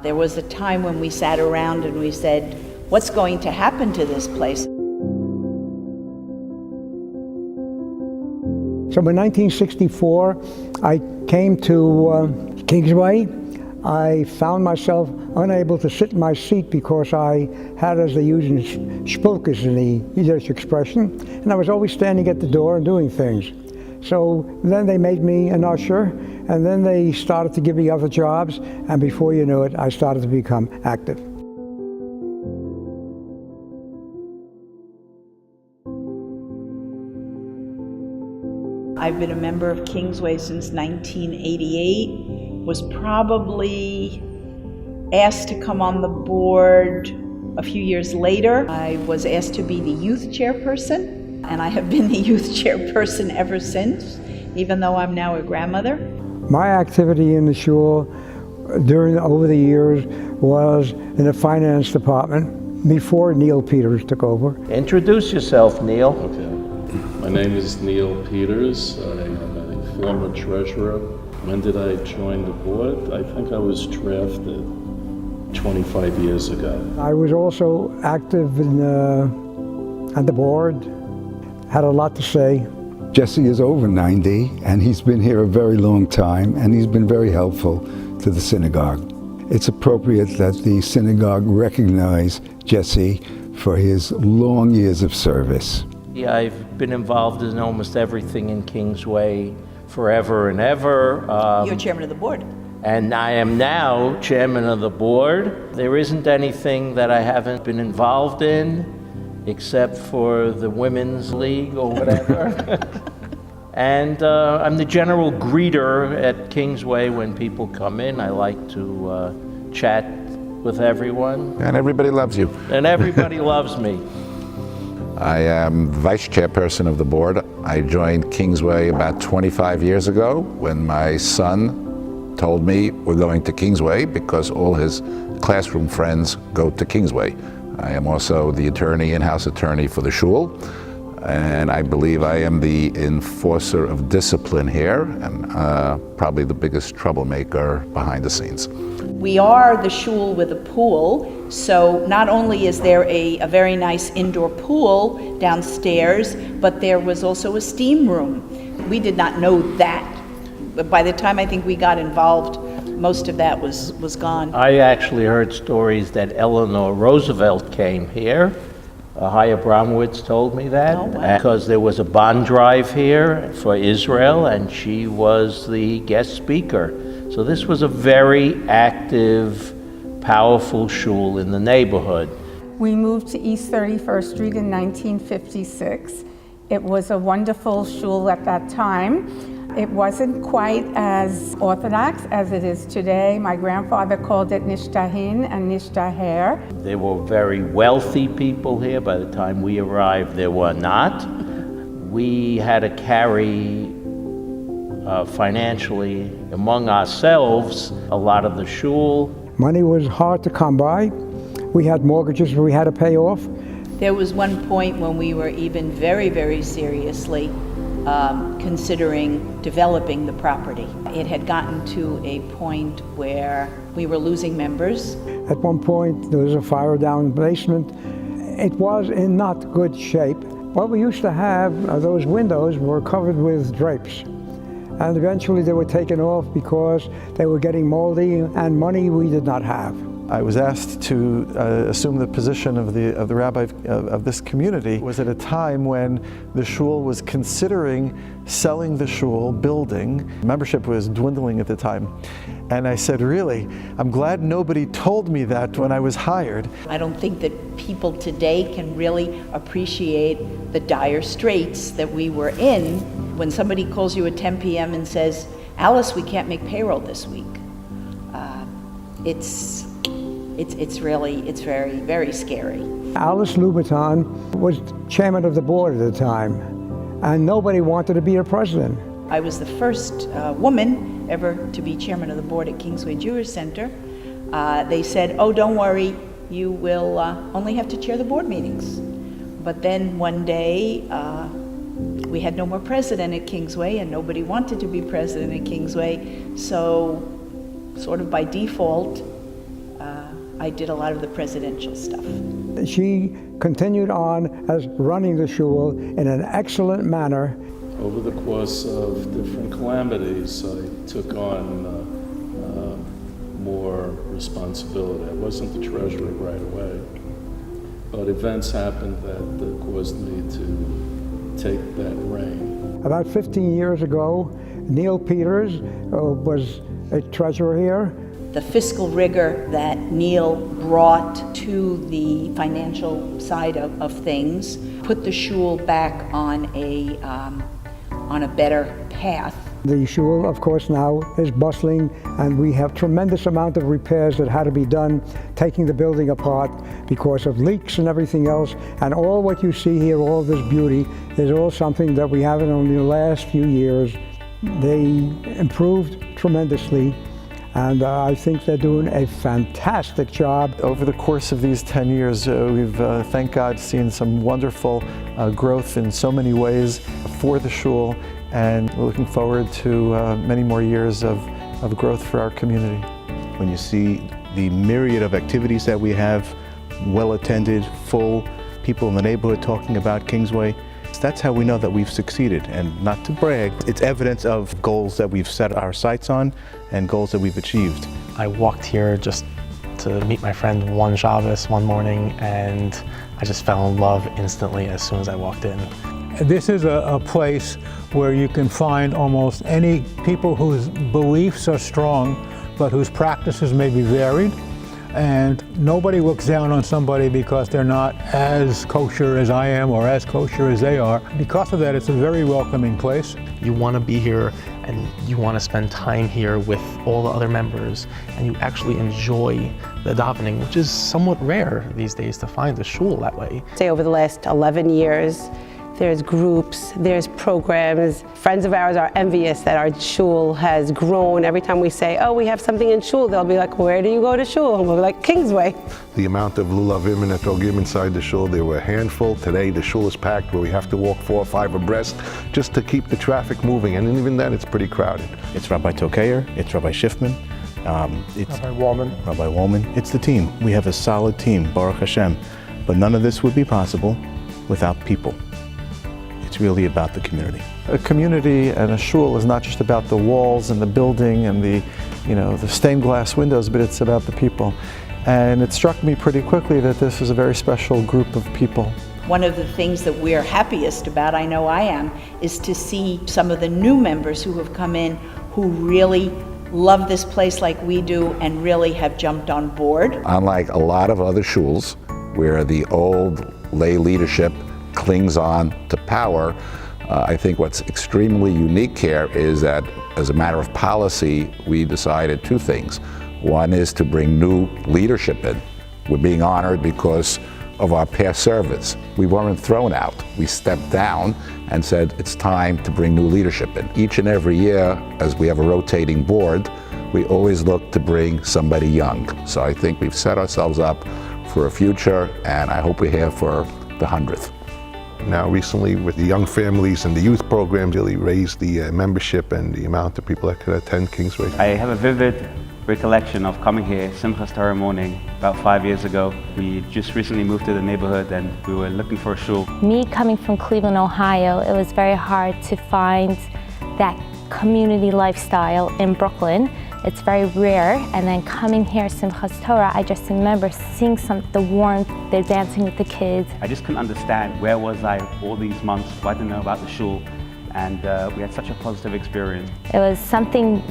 There was a time when we sat around and we said, what's going to happen to this place? So in 1964, I came to Kingsway. I found myself unable to sit in my seat because I had, as they use in spulkes in the Yiddish expression, and I was always standing at the door and doing things. So then they made me an usher, and then they started to give me other jobs, and before you knew it, I started to become active. I've been a member of Kingsway since 1988, was probably asked to come on the board a few years later. I was asked to be the youth chairperson, and I have been the youth chairperson ever since, even though I'm now a grandmother. My activity in the shul over the years was in the finance department before Neil Peters took over. Introduce yourself, Neil. Okay. My name is Neil Peters. I am a former treasurer. When did I join the board? I think I was drafted 25 years ago. I was also active at the board, had a lot to say. Jesse is over 90, and he's been here a very long time, and he's been very helpful to the synagogue. It's appropriate that the synagogue recognize Jesse for his long years of service. I've been involved in almost everything in Kingsway forever and ever. You're chairman of the board. And I am now chairman of the board. There isn't anything that I haven't been involved in, except for the Women's League or whatever. And I'm the general greeter at Kingsway when people come in. I like to chat with everyone. And everybody loves you. And everybody loves me. I am vice chairperson of the board. I joined Kingsway about 25 years ago when my son told me we're going to Kingsway because all his classroom friends go to Kingsway. I am also the attorney, in-house attorney for the shul, and I believe I am the enforcer of discipline here and probably the biggest troublemaker behind the scenes. We are the shul with a pool, so not only is there a very nice indoor pool downstairs, but there was also a steam room. We did not know that. But by the time I think we got involved, most of that was gone. I actually heard stories that Eleanor Roosevelt came here. Haya Bromwitz told me that. Oh, wow. Because there was a bond drive here for Israel, and she was the guest speaker. So this was a very active, powerful shul in the neighborhood. We moved to East 31st Street in 1956. It was a wonderful shul at that time. It wasn't quite as orthodox as it is today. My grandfather called it Nishtahin and Nishtaher. There were very wealthy people here. By the time we arrived, there were not. We had to carry financially among ourselves a lot of the shul. Money was hard to come by. We had mortgages we had to pay off. There was one point when we were even very, very seriously considering developing the property. It had gotten to a point where we were losing members. At one point, there was a fire down in the basement. It was in not good shape. What we used to have, those windows were covered with drapes. And eventually they were taken off because they were getting moldy and money we did not have. I was asked to assume the position of the rabbi of this community. It was at a time when the shul was considering selling the shul building. Membership was dwindling at the time. And I said, really, I'm glad nobody told me that when I was hired. I don't think that people today can really appreciate the dire straits that we were in when somebody calls you at 10 p.m. and says, Alice, we can't make payroll this week. It's very, very scary. Alice Louboutin was chairman of the board at the time, and nobody wanted to be a president. I was the first woman ever to be chairman of the board at Kingsway Jewish Center. They said, oh, don't worry, you will only have to chair the board meetings. But then one day, we had no more president at Kingsway, and nobody wanted to be president at Kingsway, so sort of by default, I did a lot of the presidential stuff. She continued on as running the shul in an excellent manner. Over the course of different calamities, I took on more responsibility. I wasn't the treasurer right away, but events happened that caused me to take that reign. About 15 years ago, Neil Peters was a treasurer here. The fiscal rigor that Neil brought to the financial side of things put the shul back on a better path. The shul, of course, now is bustling, and we have tremendous amount of repairs that had to be done, taking the building apart because of leaks and everything else. And all what you see here, all this beauty, is all something that we haven't only in the last few years. They improved tremendously, and I think they're doing a fantastic job. Over the course of these 10 years, we've, thank God, seen some wonderful growth in so many ways for the shul, and we're looking forward to many more years of growth for our community. When you see the myriad of activities that we have, well-attended, full, people in the neighborhood talking about Kingsway, that's how we know that we've succeeded. And not to brag, it's evidence of goals that we've set our sights on and goals that we've achieved. I walked here just to meet my friend one Shabbos one morning, and I just fell in love instantly as soon as I walked in. This is a place where you can find almost any people whose beliefs are strong, but whose practices may be varied. And nobody looks down on somebody because they're not as kosher as I am or as kosher as they are. Because of that, it's a very welcoming place. You want to be here and you want to spend time here with all the other members, and you actually enjoy the davening, which is somewhat rare these days to find a shul that way. Say over the last 11 years, there's groups, there's programs. Friends of ours are envious that our shul has grown. Every time we say, oh, we have something in shul, they'll be like, where do you go to shul? And we'll be like, Kingsway. The amount of lulavim and etrogim inside the shul, there were a handful. Today the shul is packed where we have to walk 4 or 5 abreast just to keep the traffic moving. And even then, it's pretty crowded. It's Rabbi Tokayer, it's Rabbi Schiffman, it's Rabbi Woolman. It's the team. We have a solid team, Baruch Hashem. But none of this would be possible without people. It's really about the community. A community and a shul is not just about the walls and the building and the stained glass windows, but it's about the people. And it struck me pretty quickly that this is a very special group of people. One of the things that we're happiest about, I know I am, is to see some of the new members who have come in who really love this place like we do and really have jumped on board. Unlike a lot of other shuls where the old lay leadership clings on to power, I think what's extremely unique here is that as a matter of policy, we decided 2 things. One is to bring new leadership in. We're being honored because of our past service. We weren't thrown out. We stepped down and said it's time to bring new leadership in. Each and every year, as we have a rotating board, we always look to bring somebody young. So I think we've set ourselves up for a future, and I hope we're here for the 100th. Now recently with the young families and the youth programs, really raised the membership and the amount of people that could attend Kingsway. I have a vivid recollection of coming here Simchas Torah morning about 5 years ago. We just recently moved to the neighborhood and we were looking for a shul. Me coming from Cleveland, Ohio, it was very hard to find that community lifestyle in Brooklyn. It's very rare, and then coming here, Simchas Torah, I just remember seeing the warmth, they're dancing with the kids. I just couldn't understand where was I all these months, why didn't I know about the shul, and we had such a positive experience. It was something,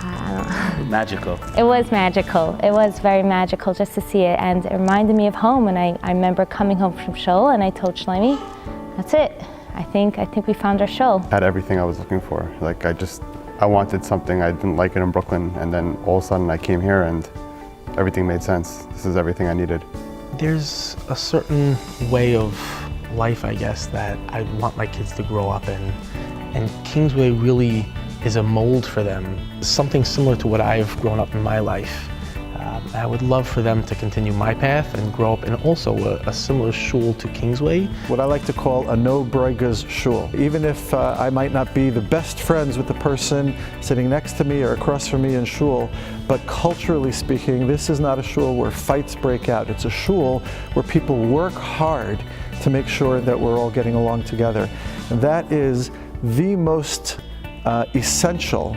I don't know. Magical. It was magical. It was very magical just to see it, and it reminded me of home, and I remember coming home from shul, and I told Shlomi, that's it. I think we found our shul. Had everything I was looking for. Like I wanted something, I didn't like it in Brooklyn, and then all of a sudden I came here and everything made sense. This is everything I needed. There's a certain way of life, I guess, that I want my kids to grow up in, and Kingsway really is a mold for them. Something similar to what I've grown up in my life. I would love for them to continue my path and grow up in also a similar shul to Kingsway. What I like to call a no bregas shul. Even if I might not be the best friends with the person sitting next to me or across from me in shul, but culturally speaking, this is not a shul where fights break out. It's a shul where people work hard to make sure that we're all getting along together. And that is the most essential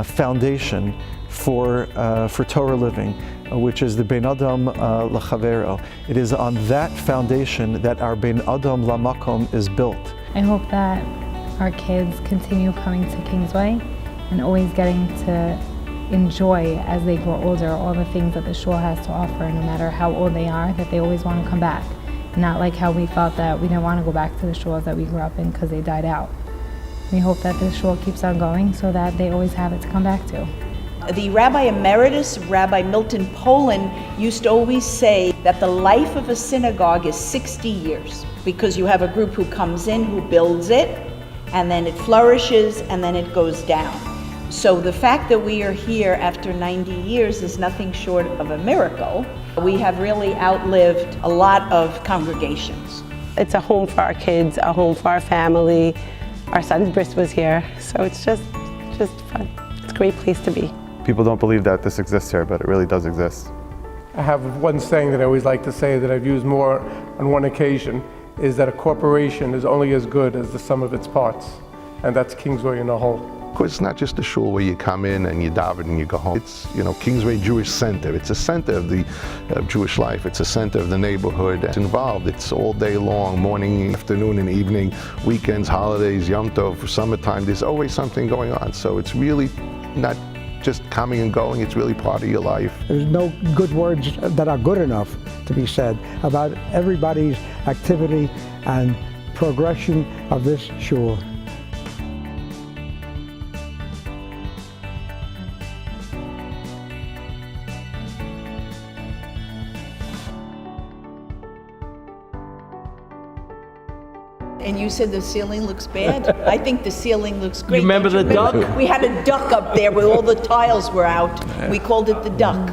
foundation for Torah living, which is the Ben Adam L'Chavero. It is on that foundation that our Ben Adam Lamakom is built. I hope that our kids continue coming to Kingsway and always getting to enjoy, as they grow older, all the things that the shul has to offer, no matter how old they are, that they always want to come back. Not like how we felt that we didn't want to go back to the shuls that we grew up in because they died out. We hope that this shul keeps on going so that they always have it to come back to. The Rabbi Emeritus, Rabbi Milton Poland, used to always say that the life of a synagogue is 60 years because you have a group who comes in, who builds it, and then it flourishes, and then it goes down. So the fact that we are here after 90 years is nothing short of a miracle. We have really outlived a lot of congregations. It's a home for our kids, a home for our family. Our son's bris was here, so it's just fun. It's a great place to be. People don't believe that this exists here, but it really does exist. I have one saying that I always like to say that I've used more on one occasion, is that a corporation is only as good as the sum of its parts, and that's Kingsway in a whole. Of course, it's not just a shul where you come in and you daven and you go home. It's, Kingsway Jewish Center. It's a center of the Jewish life. It's a center of the neighborhood. It's involved. It's all day long, morning, afternoon, and evening, weekends, holidays, Yom Tov, summertime. There's always something going on. So it's really not just coming and going. It's really part of your life. There's no good words that are good enough to be said about everybody's activity and progression of this shul. And you said the ceiling looks bad? I think the ceiling looks great. You remember the duck? We had a duck up there where all the tiles were out. We called it the duck.